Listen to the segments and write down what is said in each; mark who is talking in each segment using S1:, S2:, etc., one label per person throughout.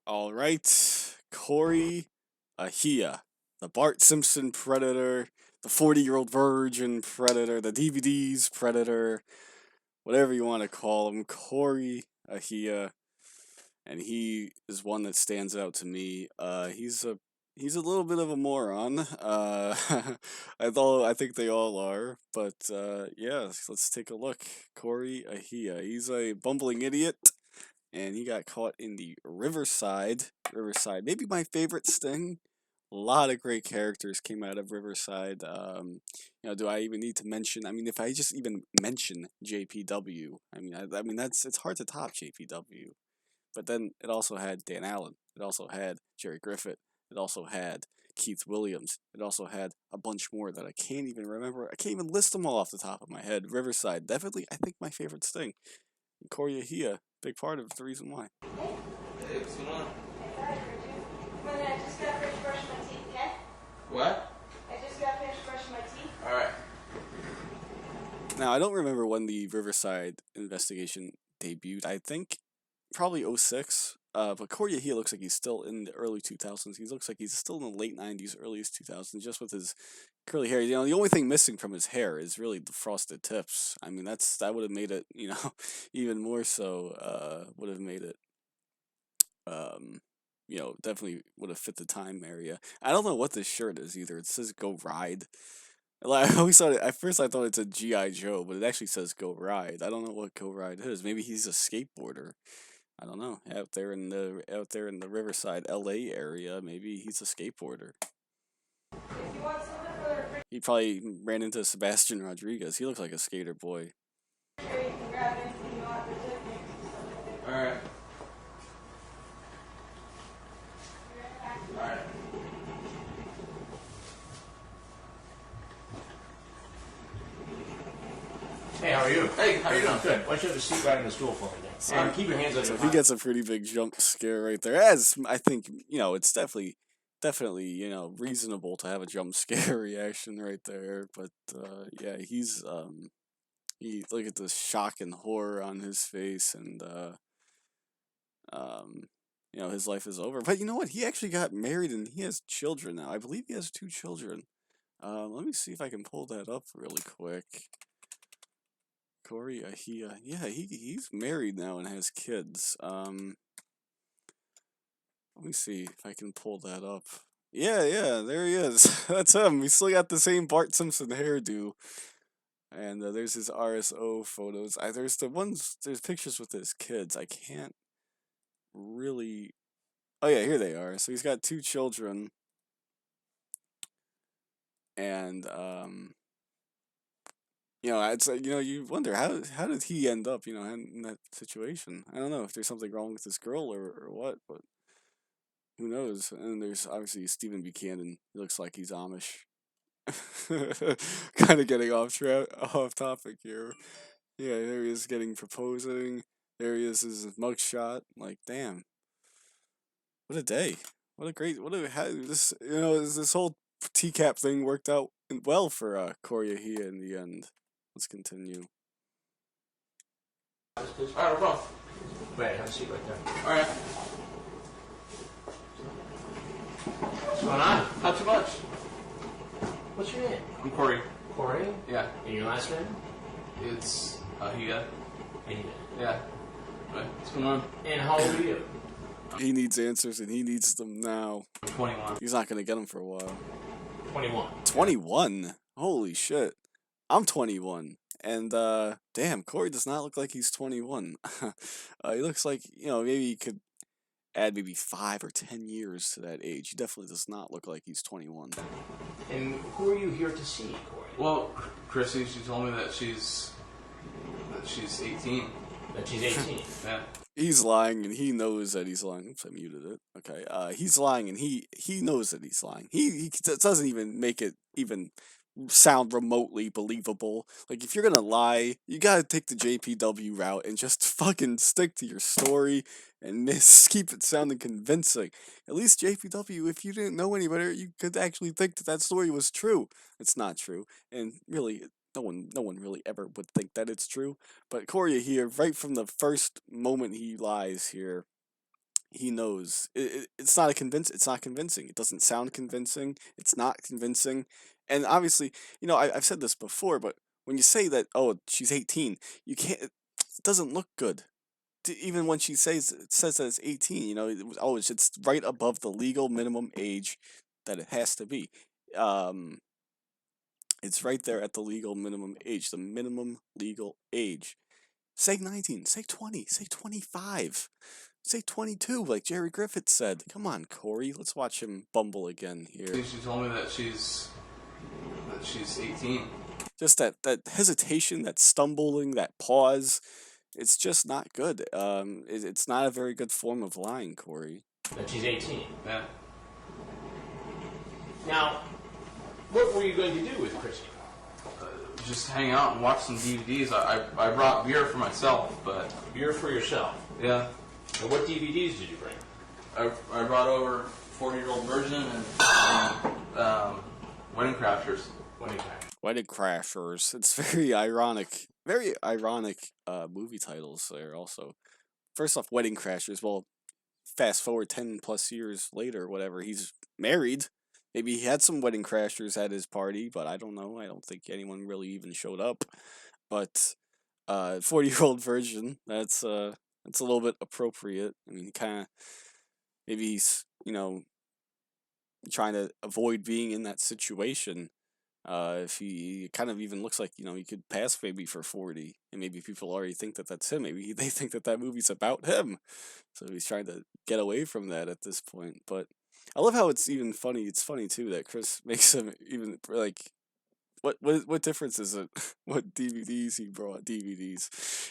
S1: All right, Cory Ahia, the Bart Simpson Predator, the 40-year-old virgin Predator, the DVDs Predator, whatever you want to call him, Cory Ahia, and he is one that stands out to me. He's a little bit of a moron. I think they all are, but yeah, let's take a look. Cory Ahia, he's a bumbling idiot and he got caught in the Riverside. Riverside, maybe my favorite sting. A lot of great characters came out of Riverside. Do I even need to mention? I mean, if I just even mention JPW, I mean that's it's hard to top JPW. But then it also had Dan Allen. It also had Jerry Griffith. It also had Keith Williams. It also had a bunch more that I can't even remember. I can't even list them all off the top of my head. Riverside, definitely, I think my favorite sting. Cory Ahia, big part of the reason why.
S2: Hey, what's going on?
S3: I just got finished brushing my teeth, okay?
S2: What?
S3: I just got finished brushing my teeth.
S2: Alright.
S1: Now, I don't remember when the Riverside investigation debuted. I think probably '06. But Cory Ahia looks like he's still in the early 2000s. He looks like he's still in the late 90s, earliest 2000s, just with his curly hair. You know, the only thing missing from his hair is really the frosted tips. I mean, that would have made it, even more so, would have made it, um, definitely would have fit the time area. I don't know what this shirt is either. It says "Go Ride." Like, I always thought at first I thought it's a GI Joe, but it actually says "Go Ride." I don't know what "Go Ride" is. Maybe he's a skateboarder. I don't know. Out there in the Riverside, LA area, maybe he's a skateboarder.
S3: If you want something for the
S1: He probably ran into Sebastian Rodriguez. He looks like a skater boy.
S3: refrigerator, you can grab anything you want. There's like mix and stuff like that.
S2: Alright.
S3: Be right back.
S2: Alright.
S4: Hey, how are you?
S2: Hey, how you doing?
S4: Good. Why don't you have a seat right on the stool for me then? Keep your hands on
S1: So
S4: your
S1: he
S4: heart.
S1: gets a pretty big jump scare right there. As I think, it's definitely, reasonable to have a jump scare reaction right there. But yeah, he look at the shock and horror on his face, and his life is over. But you know what? He actually got married and he has children now. I believe he has two children. Let me see if I can pull that up really quick. Cory Ahia, yeah, he's married now and has kids. Let me see if I can pull that up. Yeah, there he is. That's him. We still got the same Bart Simpson hairdo. And there's his RSO photos. There's pictures with his kids. I can't really. Oh yeah, here they are. So he's got two children, and it's you wonder how did he end up, in that situation. I don't know if there's something wrong with this girl or what, but who knows? And there's obviously Stephen Buchanan. He looks like he's Amish. Kind of getting off topic here. Yeah, there he is getting proposing. There he is, his mugshot. Like, damn, what a day! What a how this whole TCAP thing worked out well for Cory Ahia in the end. Let's continue.
S4: Please.
S2: Alright, we're off.
S4: Right, have a seat right there.
S2: Alright.
S4: What's going on?
S2: Not too much.
S4: What's your name?
S2: I'm Cory.
S4: Cory?
S2: Yeah.
S4: And your last name?
S2: It's Ahia.
S4: Ahia.
S2: Yeah. Right. What's going on?
S4: And how old are you?
S1: He needs answers and he needs them now.
S2: 21.
S1: He's not gonna get them for a while.
S4: 21.
S1: 21. Holy shit. I'm 21. And damn, Cory does not look like he's 21. He looks like, maybe he could add maybe 5 or 10 years to that age. He definitely does not look like he's 21.
S4: And who are you here to see, Cory?
S2: Well, Chrissy, she told me that she's 18.
S4: That she's 18.
S2: Yeah.
S1: He's lying and he knows that he's lying. Oops, I muted it. Okay. He's lying and he knows that he's lying. He doesn't even make it even sound remotely believable. Like, if you're gonna lie, you gotta take the JPW route and just fucking stick to your story and keep it sounding convincing. At least JPW, if you didn't know any better, you could actually think that story was true. It's not true, and really, no one really ever would think that it's true. But Cory here, right from the first moment he lies here, he knows it's not it's not convincing. It doesn't sound convincing. It's not convincing. And obviously, I've said this before, but when you say that, oh, she's 18, you can't. It doesn't look good. Even when she says that it's 18, it's right above the legal minimum age that it has to be. Um, it's right there at the legal minimum age, the minimum legal age. Say 19, say 20, say 25, say 22, like Jerry Griffith said. Come on, Cory, let's watch him bumble again here.
S2: She told me that she's 18.
S1: Just that hesitation, that stumbling, that pause, it's just not good. It's not a very good form of lying, Cory.
S4: That she's 18.
S2: Yeah.
S4: Now, what were you going to do with Chrissy?
S2: Just hang out and watch some DVDs. I brought beer for myself, but
S4: Beer for yourself.
S2: yeah,
S4: And what DVDs did you bring?
S2: I brought over 40-year-old virgin and Wedding Crashers.
S4: Wedding Crashers.
S1: Wedding Crashers. It's very ironic. Very ironic movie titles there also. First off, Wedding Crashers. Well, fast forward 10 plus years later, whatever, he's married. Maybe he had some wedding crashers at his party, but I don't know. I don't think anyone really even showed up. But 40-year-old virgin, that's a little bit appropriate. I mean, maybe he's, trying to avoid being in that situation. If he kind of even looks like, he could pass maybe for 40, and maybe people already think that that's him. Maybe they think that movie's about him. So he's trying to get away from that at this point. But I love how it's even funny. It's funny too that Chris makes him even like, what difference is it? What DVDs he brought? DVDs.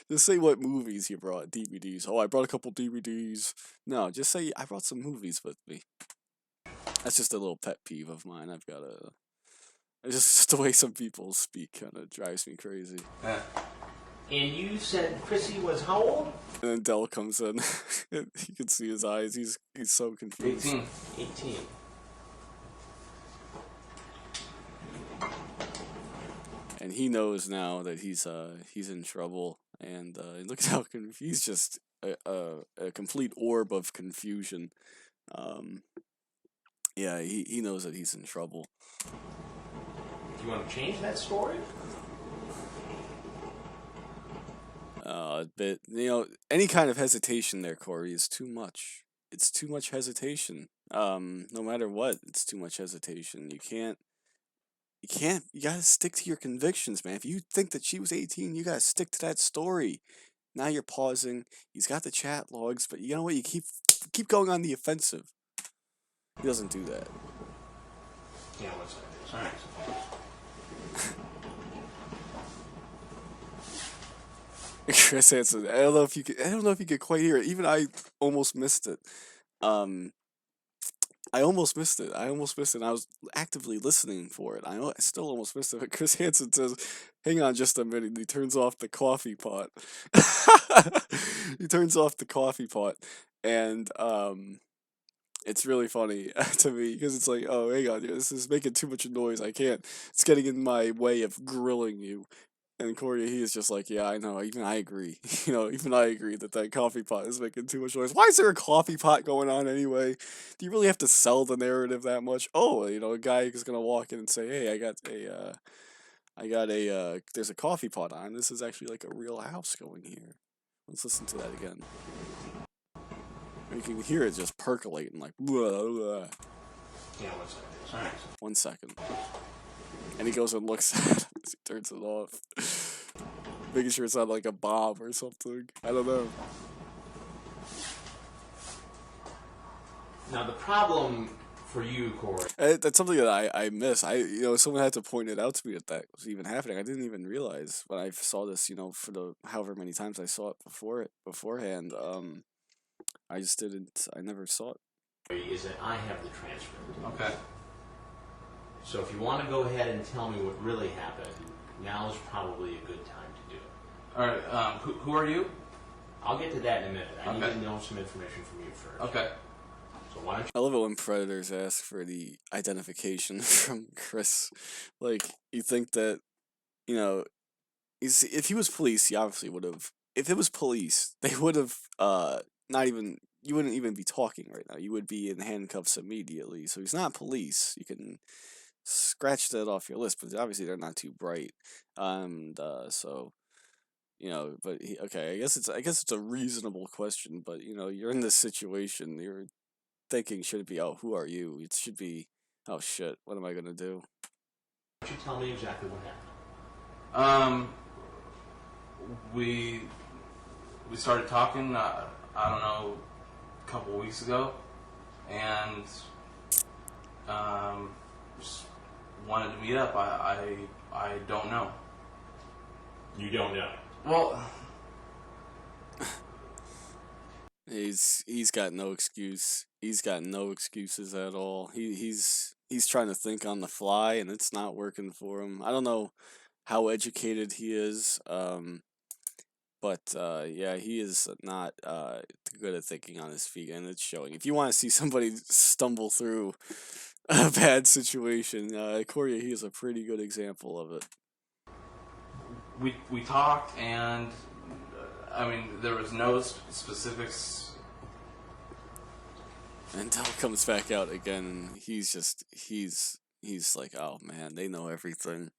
S1: Just say what movies he brought. DVDs. Oh, I brought a couple DVDs. No, just say I brought some movies with me. That's just a little pet peeve of mine. It's just the way some people speak kind of drives me crazy.
S2: Yeah.
S4: And you said Chrissy was how old?
S1: And then Dell comes in. You can see his eyes. He's so confused.
S2: 18.
S4: 18.
S1: And he knows now that he's in trouble. And look at how he's just a complete orb of confusion. Yeah, he knows that he's in trouble.
S4: Do you want to change that story?
S1: But any kind of hesitation there, Cory, is too much. It's too much hesitation. No matter what, it's too much hesitation. You gotta stick to your convictions, man. If you think that she was 18, you gotta stick to that story. Now you're pausing. He's got the chat logs, but you know what? You keep going on the offensive. He doesn't do that.
S4: Yeah, what's that? All right.
S1: Chris Hansen. I don't know if you could quite hear it. Even I almost missed it. I almost missed it. I was actively listening for it. I still almost missed it. But Chris Hansen says, "Hang on just a minute." He turns off the coffee pot. He turns off the coffee pot, and it's really funny to me because it's like, oh, hang on, this is making too much noise. I can't. It's getting in my way of grilling you. And Cory, he is just like, yeah, I know. Even I agree. Even I agree that coffee pot is making too much noise. Why is there a coffee pot going on anyway? Do you really have to sell the narrative that much? Oh, a guy is gonna walk in and say, hey, there's a coffee pot on. This is actually like a real house going here. Let's listen to that again. And you can hear it just percolating like, blah, blah.
S4: Yeah, what's that? All right.
S1: 1 second. And he goes and looks at it as he turns it off. Making sure it's not like a bomb or something. I don't know.
S4: Now, the problem for you, Cory.
S1: That's something that I miss. Someone had to point it out to me that was even happening. I didn't even realize when I saw this, for the however many times I saw it beforehand. I never saw it.
S4: Is that I have the transcript.
S2: Okay.
S4: So if you want to go ahead and tell me what really happened, now is probably a good time to do it.
S2: All right. Who are you?
S4: I'll get to that in a minute. I need
S2: Okay.
S4: to know some information from you first.
S2: Okay.
S4: So why don't
S1: I love it when predators ask for the identification from Chris. Like, you think that, if he was police, he obviously would have. If it was police, they would have not even you wouldn't even be talking right now. You would be in handcuffs immediately. So he's not police. You can scratch that off your list, but obviously they're not too bright. And so but okay, I guess it's a reasonable question, but you're in this situation. You're thinking, should it be, oh, who are you? It should be, oh shit, what am I gonna do?
S4: Why don't you tell me exactly what happened?
S2: We started talking. I don't know, a couple weeks ago, and just wanted to meet up. I don't know.
S4: You don't know.
S2: Well,
S1: He's got no excuse. He's got no excuses at all. He's trying to think on the fly, and it's not working for him. I don't know how educated he is, but yeah, he is not good at thinking on his feet, and it's showing. If you want to see somebody stumble through a bad situation, Cory Ahia is a pretty good example of it.
S2: we talked, and I mean, there was no specifics.
S1: And Del comes back out again, and he's like, oh man, they know everything.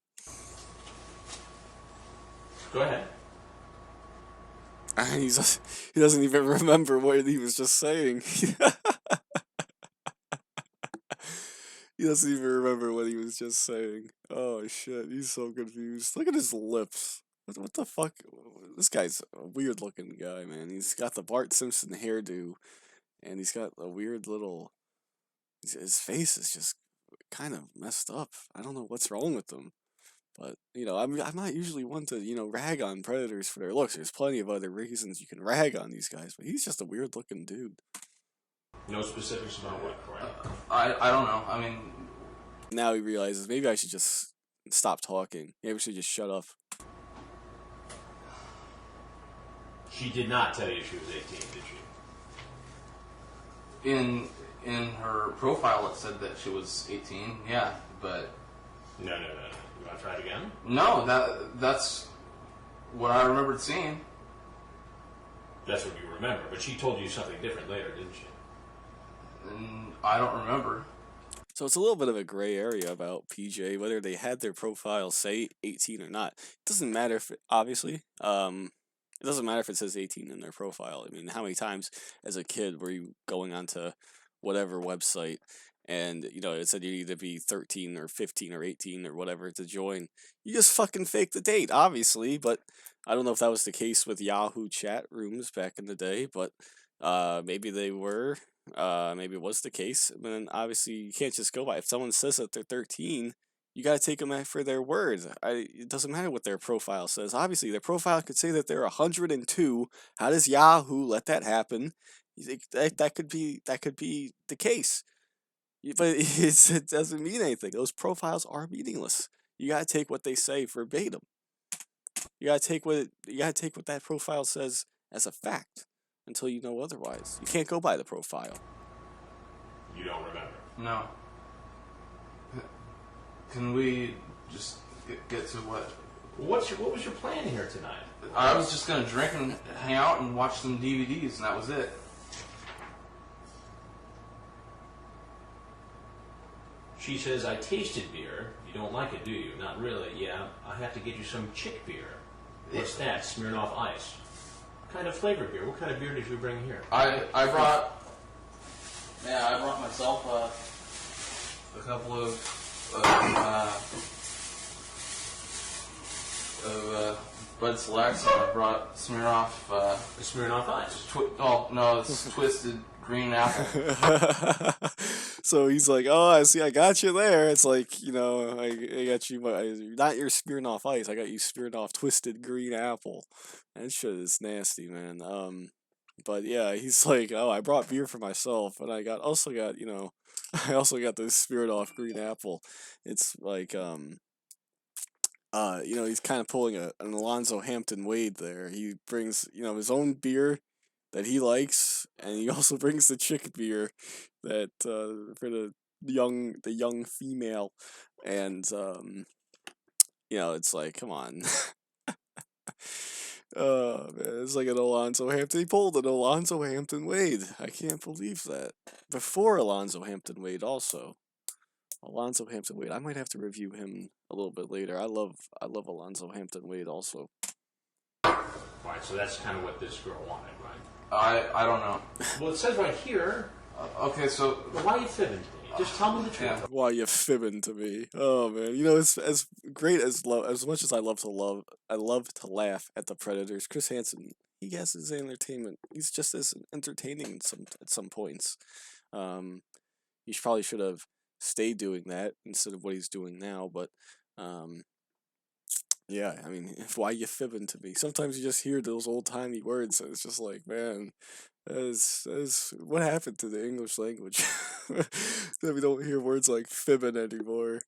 S4: Go ahead.
S1: And he doesn't even remember what he was just saying. He doesn't even remember what he was just saying. Oh shit, he's so confused. Look at his lips. What the fuck? This guy's a weird looking guy, man. He's got the Bart Simpson hairdo, and he's got a weird little. His face is just kind of messed up. I don't know what's wrong with him. But I'm not usually one to rag on predators for their looks. There's plenty of other reasons you can rag on these guys, but he's just a weird looking dude.
S4: No specifics about what, Cory?
S2: I don't know. I mean,
S1: Now he realizes maybe I should just stop talking. Maybe we should just shut up.
S4: She did not tell you she was 18, did she?
S2: in her profile it said that she was 18. Yeah, but
S4: No. You want to try it again?
S2: no, that's what I remembered seeing.
S4: That's what you remember, but she told you something different later, didn't she?
S2: And I don't remember.
S1: So it's a little bit of a gray area about PJ, whether they had their profile say 18 or not. It doesn't matter if, obviously, it doesn't matter if it says 18 in their profile. I mean, how many times as a kid were you going onto whatever website and, it said you'd either be 13 or 15 or 18 or whatever to join. You just fucking fake the date, obviously, but I don't know if that was the case with Yahoo chat rooms back in the day, but maybe they were. Maybe it was the case. But then obviously you can't just go by. If someone says that they're 13, you gotta take them for their word. It doesn't matter what their profile says. Obviously, their profile could say that they're 102. How does Yahoo let that happen? That could be the case. But it doesn't mean anything. Those profiles are meaningless. You gotta take what they say verbatim. You gotta take what that profile says as a fact until you know otherwise. You can't go by the profile.
S4: You don't remember.
S2: No. Can we just get to what?
S4: What was your plan here tonight?
S2: I was just gonna drink and hang out and watch some DVDs, and that was it.
S4: She says, I tasted beer. You don't like it, do you? Not really. Yeah, I have to get you some chick beer. What's that? Smirnoff Ice. What kind of flavored beer? What kind of beer did you bring here?
S2: I brought myself a couple of Bud Selects, and I brought Smirnoff.
S4: The Smirnoff Ice.
S2: It's Twisted Green Apple.
S1: So he's like, oh, I see, I got you there. It's like, I got you, not your Smirnoff Ice, I got you Smirnoff Twisted Green Apple. That shit is nasty, man. But yeah, he's like, oh, I brought beer for myself, and I also got this Smirnoff Green Apple. It's like, he's kind of pulling an Alonzo Hampton Wade there. He brings, his own beer that he likes, and he also brings the chick beer that for the young female, and it's like, come on. Oh man, it's like an Alonzo Hampton. He pulled an Alonzo Hampton Wade. I can't believe that. Before Alonzo Hampton Wade, also Alonzo Hampton Wade. I might have to review him a little bit later. I love Alonzo Hampton Wade also.
S4: Right, so that's kind of what this girl wanted, right?
S2: I don't know.
S4: Well, it says right here.
S2: Okay, so
S4: Well, why are you fibbing to me? Just tell me the truth.
S2: yeah.
S1: Why you fibbing to me? Oh man, you know it's as great as much as I love to laugh at the Predators. Chris Hansen, he has his entertainment. He's just as entertaining at some points. He probably should have stayed doing that instead of what he's doing now. But yeah, I mean, why you fibbing to me? Sometimes you just hear those old timey words, and it's just like, man, as what happened to the English language that we don't hear words like fibbing anymore.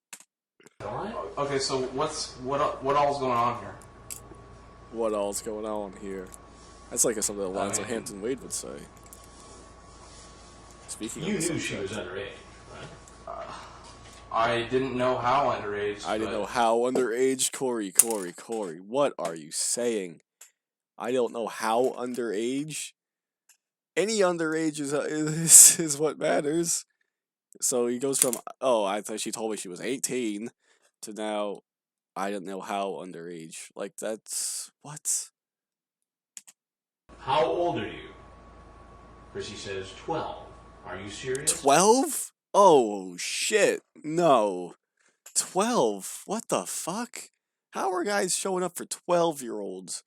S2: Okay, so what all's going on here?
S1: What all's going on here? That's like something that Alonzo
S2: mean-
S1: Hampton Wade would say. Speaking
S4: You
S1: of the
S4: knew she
S1: subject,
S4: was underage, right?
S2: I didn't know how underage.
S1: I didn't
S2: but-
S1: know how underage. Cory, what are you saying? I don't know how underage. Any underage is what matters. So he goes from, oh, I thought she told me she was 18 to now I don't know how underage. Like, that's what?
S4: How old are you? Chrissy says 12. Are you serious?
S1: 12? Oh shit. No. 12. What the fuck? How are guys showing up for 12-year-olds?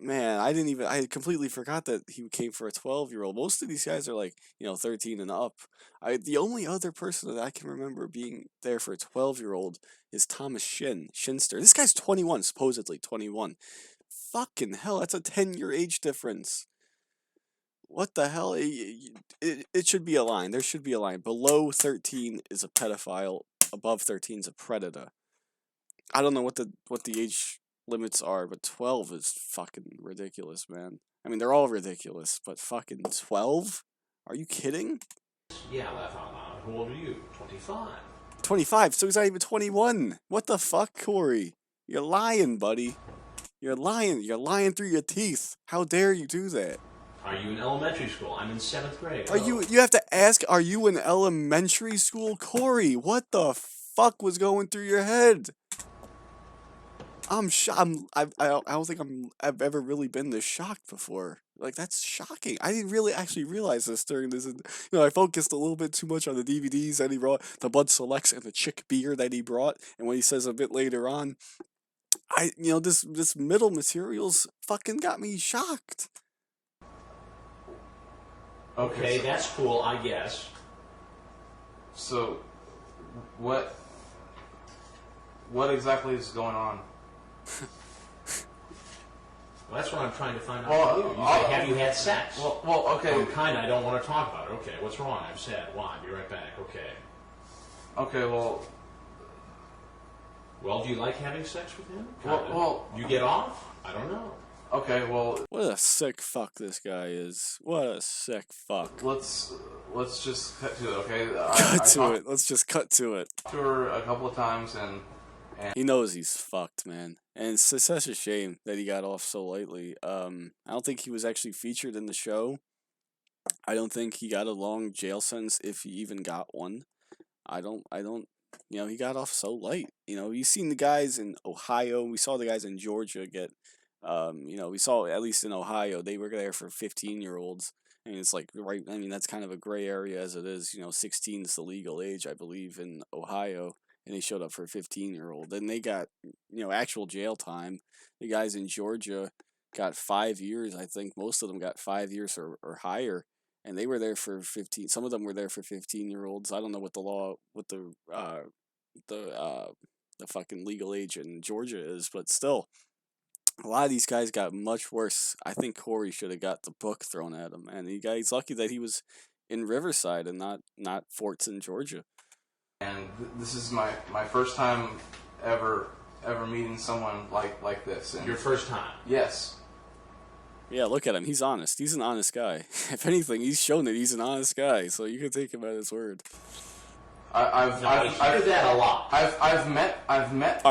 S1: Man, I completely forgot that he came for a 12-year-old. Most of these guys are like, 13 and up. The only other person that I can remember being there for a 12-year-old is Thomas Shinster. This guy's 21, supposedly 21. Fucking hell, that's a 10-year age difference. What the hell? It should be a line. There should be a line. Below 13 is a pedophile. Above 13 is a predator. I don't know what the age limits are, but 12 is fucking ridiculous, man. I mean, they're all ridiculous, but fucking 12? Are you kidding?
S4: Yeah, laugh out loud. How old are you? 25.
S1: 25, so he's not even 21. What the fuck, Cory? You're lying, buddy. You're lying. You're lying through your teeth. How dare you do that?
S4: Are you in elementary school? I'm in 7th grade.
S1: Are you have to ask, are you in elementary school? Cory, what the fuck was going through your head? I don't think I've ever really been this shocked before. Like, that's shocking. I didn't really actually realize this during this. I focused a little bit too much on the DVDs that he brought, the Bud Selects and the chick beer that he brought, and when he says a bit later on, this middle materials fucking got me shocked.
S4: Okay, that's cool, I guess.
S2: So, what exactly is going on?
S4: Well, that's what I'm trying to find out
S2: Well,
S4: from you. You say, have you had sex?
S2: Well, okay.
S4: I don't want to talk about it. Okay, what's wrong? I'm sad. Why? Be right back. Okay.
S2: Okay, well,
S4: Well, do you like having sex with him?
S2: Well,
S4: you get off? I don't know.
S2: okay, well,
S1: What a sick fuck this guy is. What a sick fuck.
S2: let's just cut to it, okay?
S1: Cut
S2: I
S1: to
S2: talked
S1: it. Let's just cut to it.
S2: to her a couple of times, and
S1: He knows he's fucked, man. And it's such a shame that he got off so lightly. I don't think he was actually featured in the show. I don't think he got a long jail sentence if he even got one. I don't, he got off so light. You've seen the guys in Ohio. We saw the guys in Georgia get, we saw at least in Ohio, they were there for 15-year-olds. And it's like, right, I mean, that's kind of a gray area as it is. 16 is the legal age, I believe, in Ohio. And they showed up for a 15-year-old. Then they got, actual jail time. The guys in Georgia got 5 years. I think most of them got 5 years or higher. And they were there for 15. Some of them were there for 15-year-olds. I don't know what the law, what the fucking legal age in Georgia is, but still, a lot of these guys got much worse. I think Cory should have got the book thrown at him, and he's lucky that he was in Riverside and not Forts in Georgia.
S2: and this is my first time ever meeting someone like this. And
S4: Your first time.
S2: yes,
S1: Yeah, look at him. He's honest. He's an honest guy. If anything, he's shown that he's an honest guy, so you can take him at his word.
S2: I've
S4: hear that a lot.
S2: I've met.
S1: I've met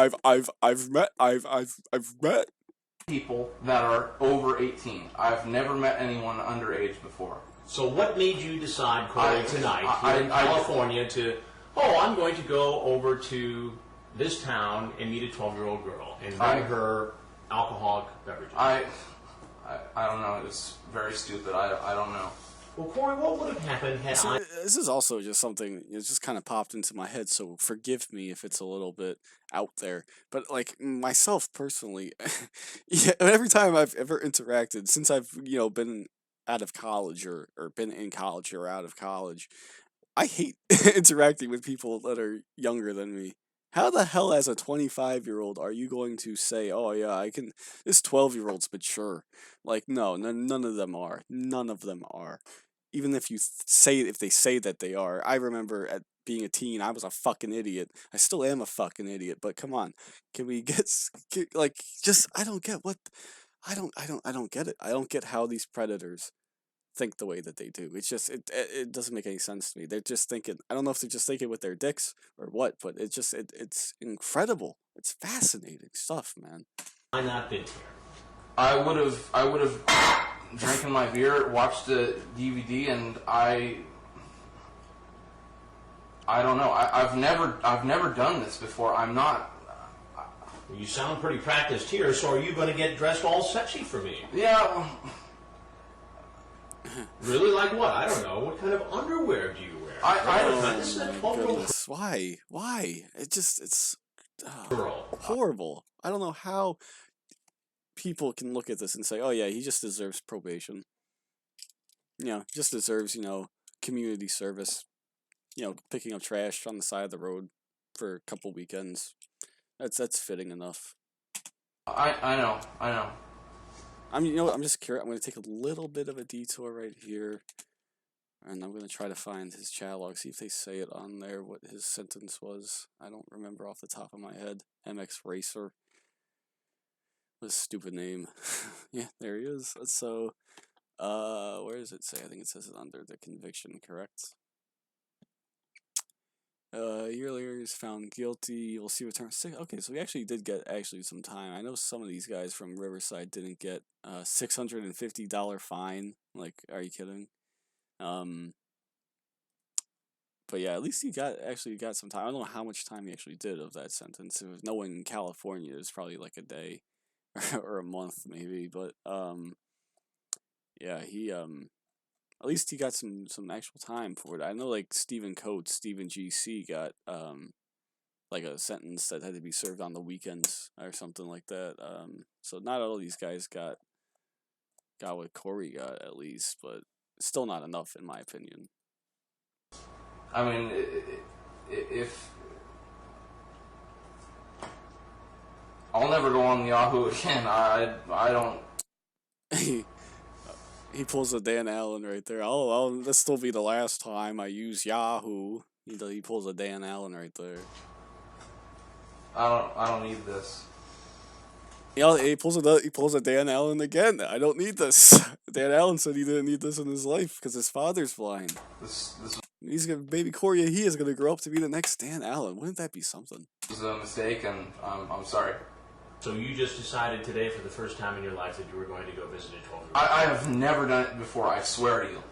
S2: people that are over 18. I've never met anyone underage before.
S4: So what made you decide, Cory, tonight here in California I'm going to go over to this town and meet a 12-year-old girl and bring her alcoholic beverages?
S2: I don't know. It's very stupid. I don't know.
S4: Well, Cory, what would have happened had I...
S1: This is also just something, it just kind of popped into my head, so forgive me if it's a little bit out there. But, like, myself personally, yeah, every time I've ever interacted, since I've, been out of college or been in college or out of college, I hate interacting with people that are younger than me. How the hell, as a 25-year-old, are you going to say, oh, yeah, this 12-year-old's mature? Like, no, none of them are. None of them are. Even if they say that they are. I remember at being a teen, I was a fucking idiot. I still am a fucking idiot, but come on. Can we I don't get I don't get it. I don't get how these predators think the way that they do. It's just it doesn't make any sense to me. They're just thinking, I don't know if they're just thinking with their dicks or what, but it's incredible. It's fascinating stuff, man.
S4: I not been here?
S2: I would have drinking my beer, watched the DVD, and I don't know. I've never done this before. I'm not.
S4: You sound pretty practiced here. So are you going to get dressed all sexy for me?
S2: Yeah.
S4: Really? Like what? I don't know. What kind of underwear do you wear?
S1: Why? It's horrible. I don't know how people can look at this and say, oh yeah, he just deserves probation. Just deserves, community service. Picking up trash on the side of the road for a couple weekends. That's fitting enough.
S2: I know.
S1: I'm just curious. I'm going to take a little bit of a detour right here. And I'm going to try to find his chat log, see if they say it on there, what his sentence was. I don't remember off the top of my head. MX Racer. What a stupid name. Yeah, there he is. So, where does it say? I think it says it under the conviction, correct? Earlier he's found guilty. We'll see what term. Okay, so he actually did get some time. I know some of these guys from Riverside didn't get $650 fine. Like, are you kidding? But yeah, at least he got some time. I don't know how much time he actually did of that sentence. If no one in California, it's probably like a day or a month maybe. But yeah, he at least he got some actual time for it. I know like Stephen GC got like a sentence that had to be served on the weekends or something like that. So not all these guys got what Cory got at least, but still not enough in my opinion.
S2: I mean, if I'll never go on Yahoo again. I don't.
S1: He pulls a Dan Allen right there. This still be the last time I use Yahoo. He pulls a Dan Allen right there.
S2: I don't need this.
S1: He pulls a Dan Allen again. I don't need this. Dan Allen said he didn't need this in his life because his father's blind. Baby Cory Ahia is gonna grow up to be the next Dan Allen. Wouldn't that be something?
S2: It was a mistake, and I'm sorry.
S4: So you just decided today for the first time in your life that you were going to go visit a 12-year-old?
S2: I have never done it before, I swear to you.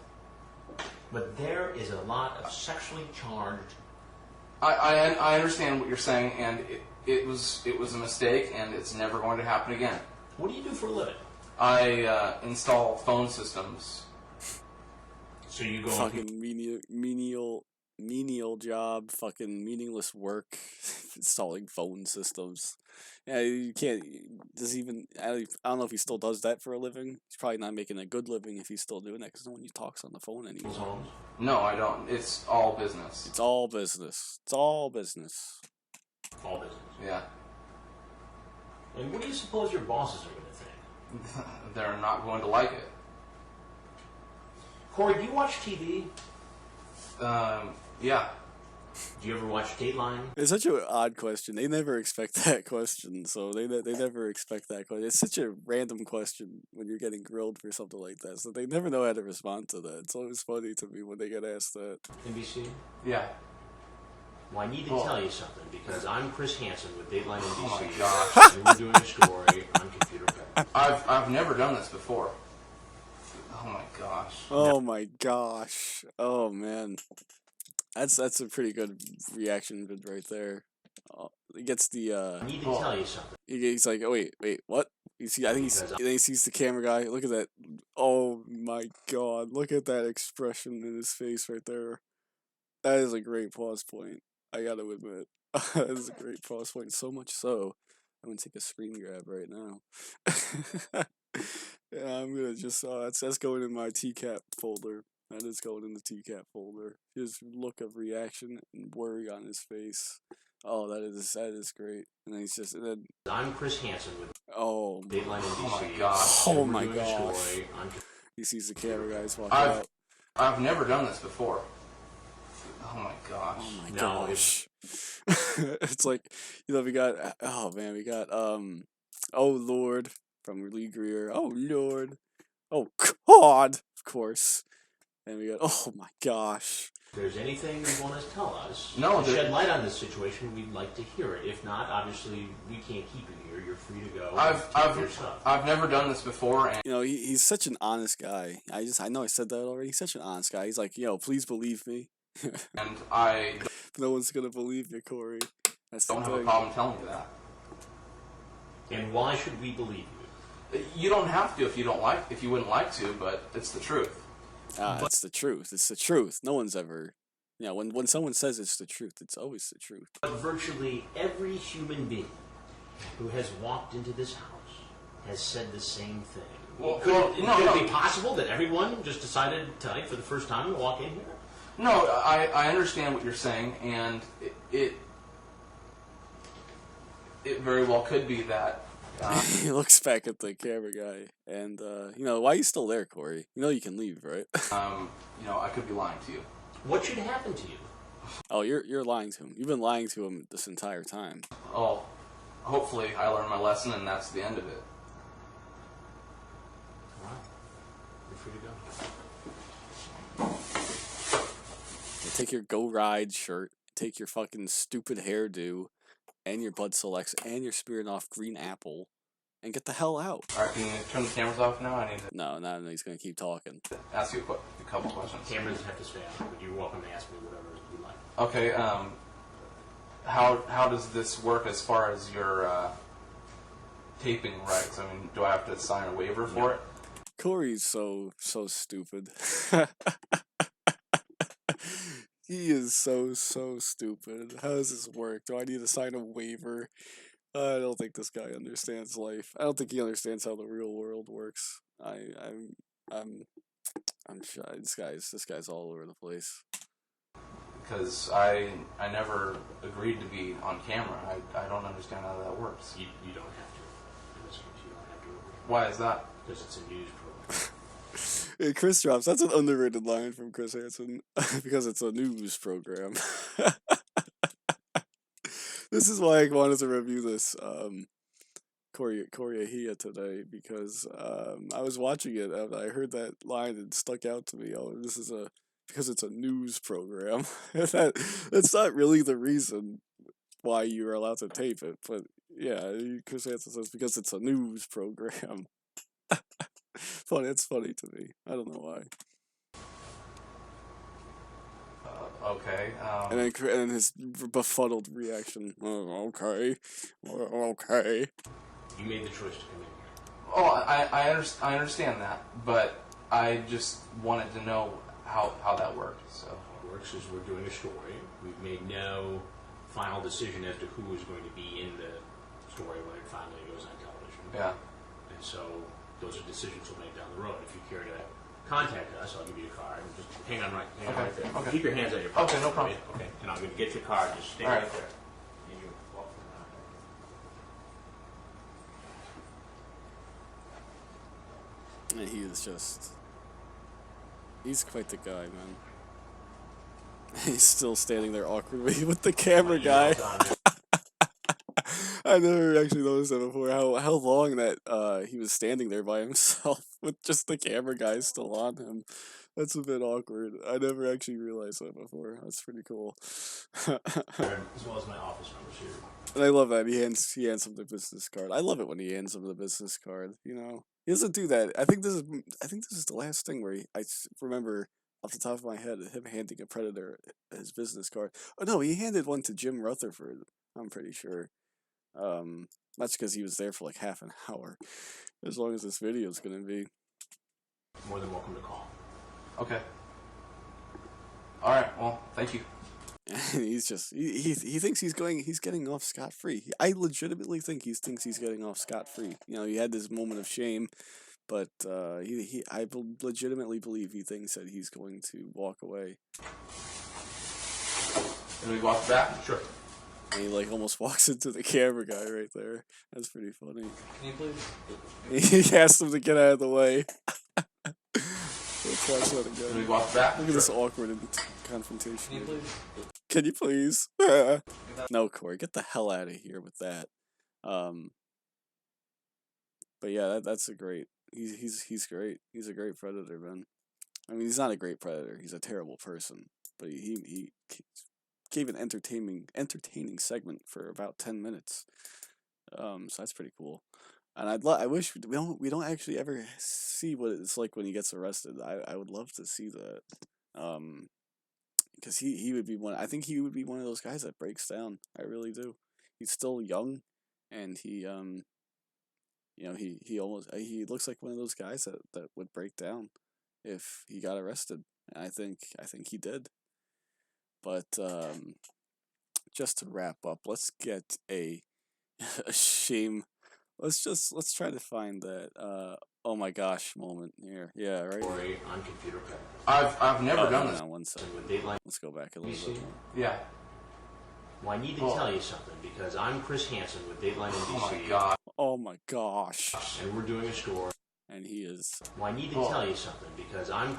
S4: But there is a lot of sexually charged...
S2: I understand what you're saying, and it was a mistake, and it's never going to happen again.
S4: What do you do for a living?
S2: I install phone systems.
S4: So you go...
S1: Fucking menial job, fucking meaningless work, installing phone systems. Yeah, you can't. I don't know if he still does that for a living. He's probably not making a good living if he's still doing that because no one talks on the phone anymore.
S2: No, I don't. It's all business.
S1: It's all business.
S4: All business.
S2: Yeah.
S4: And what do you suppose your bosses are going to think?
S2: They're not going to like it.
S4: Cory, do you watch TV?
S2: Yeah.
S4: Do you ever watch Dateline?
S1: It's such an odd question. They never expect that question, so they never expect that question. It's such a random question when you're getting grilled for something like that, so they never know how to respond to that. It's always funny to me when they get asked that.
S4: NBC?
S2: Yeah.
S4: Well, I need to tell you something because I'm Chris Hansen with Dateline NBC.
S2: Oh my gosh.
S4: And we're doing a story on computer pet.
S2: I've never done this before. Oh my gosh.
S1: Oh my gosh. Oh man. That's a pretty good reaction vid right there. He gets the
S4: I need to tell you something.
S1: he's like, oh wait, what? You see, I think then he sees the camera guy. Look at that. Oh my god, look at that expression in his face right there. That is a great pause point. I gotta admit, that is a great pause point. So much so, I'm gonna take a screen grab right now. Yeah, I'm gonna just that's going in my TCAP folder. That is going in the TCAP folder. His look of reaction and worry on his face. Oh, that is great. And then he's just and then
S4: I'm Chris Hansen with Dateline NBC.
S2: Oh my gosh.
S1: oh
S4: And we're
S1: my
S4: doing a
S1: gosh.
S4: story on
S1: He sees the camera guys walk out.
S2: I've never done this before. Oh my gosh.
S1: Oh my
S4: No,
S1: gosh. It's like, we got oh Lord from Lee Greer. Oh Lord. Oh God, of course. And we got oh my gosh.
S4: If there's anything you want to tell us
S2: No,
S4: to shed light on this situation, we'd like to hear it. If not, obviously we can't keep you here. You're free to go. Take your stuff.
S2: I've never done this before, and
S1: He's such an honest guy. I know I said that already. He's such an honest guy. He's like, please believe me.
S2: I
S1: No one's gonna believe you, Cory. That's the
S2: don't have a
S1: thing.
S2: problem telling you that.
S4: And why should we believe you?
S2: You don't have to if you wouldn't like to, but it's the truth.
S1: It's the truth. It's the truth. No one's ever, when someone says it's the truth, it's always the truth.
S4: But virtually every human being who has walked into this house has said the same thing.
S2: Well,
S4: Could
S2: no.
S4: it be possible that everyone just decided tonight for the first time to walk in here?
S2: No, I understand what you're saying, and it very well could be that.
S1: He looks back at the camera guy, and why are you still there, Cory? You can leave, right?
S2: I could be lying to you.
S4: What should happen to you?
S1: Oh, you're lying to him. You've been lying to him this entire time.
S2: Oh, hopefully I learned my lesson, and that's the end of it.
S4: All right. You're free to go.
S1: Take your Go Ride shirt, take your fucking stupid hairdo, and your Bud Selects, and your Smirnoff Green Apple, and get the hell out.
S2: Alright, can you turn the cameras off now? I need to
S1: No, he's gonna keep talking.
S2: ask you a couple questions.
S4: Cameras have to stay on, but you're welcome to ask me whatever you like.
S2: Okay, how does this work as far as your taping rights? I mean, do I have to sign a waiver for it?
S1: Cory's so stupid. He is so stupid. How does this work? Do I need to sign a waiver? I don't think this guy understands life. I don't think he understands how the real world works. I'm shy. This guy's all over the place.
S2: Because I never agreed to be on camera. I don't understand how that works.
S4: You don't have to. In this case, you don't have to agree.
S2: Why is that?
S4: Because it's a news program.
S1: Hey, Chris drops. That's an underrated line from Chris Hansen because it's a news program. This is why I wanted to review this Cory Ahia today because I was watching it and I heard that line and it stuck out to me. Oh, because it's a news program. That's not really the reason why you're allowed to tape it, but yeah, Chris Hansen says because it's a news program. It's funny to me. I don't know why.
S2: Okay.
S1: And then his befuddled reaction. Oh, okay. Okay.
S4: You made the choice to come in here.
S2: Oh, I understand that, but I just wanted to know how that worked. So
S4: How it works is we're doing a story. We've made no final decision as to who is going to be in the story when it finally goes on television.
S2: yeah.
S4: And so those are decisions we'll make down the road. If you care to contact us, I'll give you a card. Just hang on right there.
S2: Okay.
S4: Keep your hands on your pockets.
S2: Okay, no problem.
S4: Okay. And I'm going to get your card. Just stay
S2: All
S4: right
S2: right.
S4: there. And you walk from
S1: And he's quite the guy, man. He's still standing there awkwardly with the camera guy. I never actually noticed that before. How long that he was standing there by himself with just the camera guy still on him. That's a bit awkward. I never actually realized that before. That's pretty cool.
S4: As well as my office numbers here.
S1: And I love that he hands him the business card. I love it when he hands him the business card. He doesn't do that. I think this is the last thing where remember off the top of my head him handing a predator his business card. Oh no, he handed one to Jim Rutherford. I'm pretty sure. That's because he was there for like half an hour. As long as this video is gonna be.
S4: More than welcome to call.
S2: Okay. All right. Well, thank you.
S1: And he's just he thinks he's getting off scot free. I legitimately think he thinks he's getting off scot free. He had this moment of shame, but I legitimately believe he thinks that he's going to walk away.
S2: Can we walk back?
S4: Sure.
S1: And he like almost walks into the camera guy right there. That's pretty funny.
S2: Can you please?
S1: He asked him to get out of the way. Let's watch that again.
S2: Can we walk back?
S1: Look at this awkward confrontation.
S2: Can you please?
S1: Can you please? No, Cory, get the hell out of here with that. But yeah, that's a great. He's great. He's a great predator, man. I mean, he's not a great predator. He's a terrible person. But he gave an entertaining segment for about 10 minutes. So that's pretty cool. And I wish we don't actually ever see what it's like when he gets arrested. I would love to see that. Because he would be one. I think he would be one of those guys that breaks down. I really do. He's still young, and he he looks like one of those guys that would break down if he got arrested. And I think he did. But just to wrap up, let's get a shame. Let's try to find that oh my gosh moment here. Yeah, right.
S4: Cory on computer pet.
S2: I've never done this.
S1: On one second.
S4: With Dateline
S1: Let's go back a little bit more.
S2: Yeah.
S4: Well, I need to tell you something because I'm Chris Hansen with Dateline NBC.
S2: Oh my god.
S1: Oh my gosh.
S4: And we're doing a story.
S1: And he is.
S4: Well, I need to tell you something because I'm.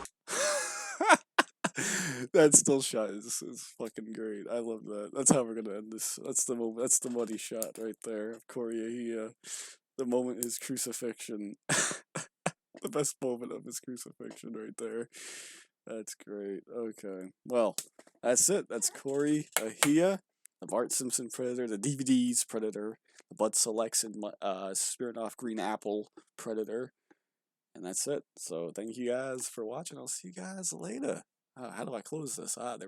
S1: That still shot is fucking great. I love that. That's how we're gonna end this. That's the moment. That's the money shot right there of Cory Ahia. The moment his crucifixion. The best moment of his crucifixion right there. That's great. Okay. Well, that's it. That's Cory Ahia, the Bart Simpson Predator, the DVDs Predator, the Bud Selects and Smirnoff Green Apple Predator. And that's it. So thank you guys for watching. I'll see you guys later. How do I close this? There we go.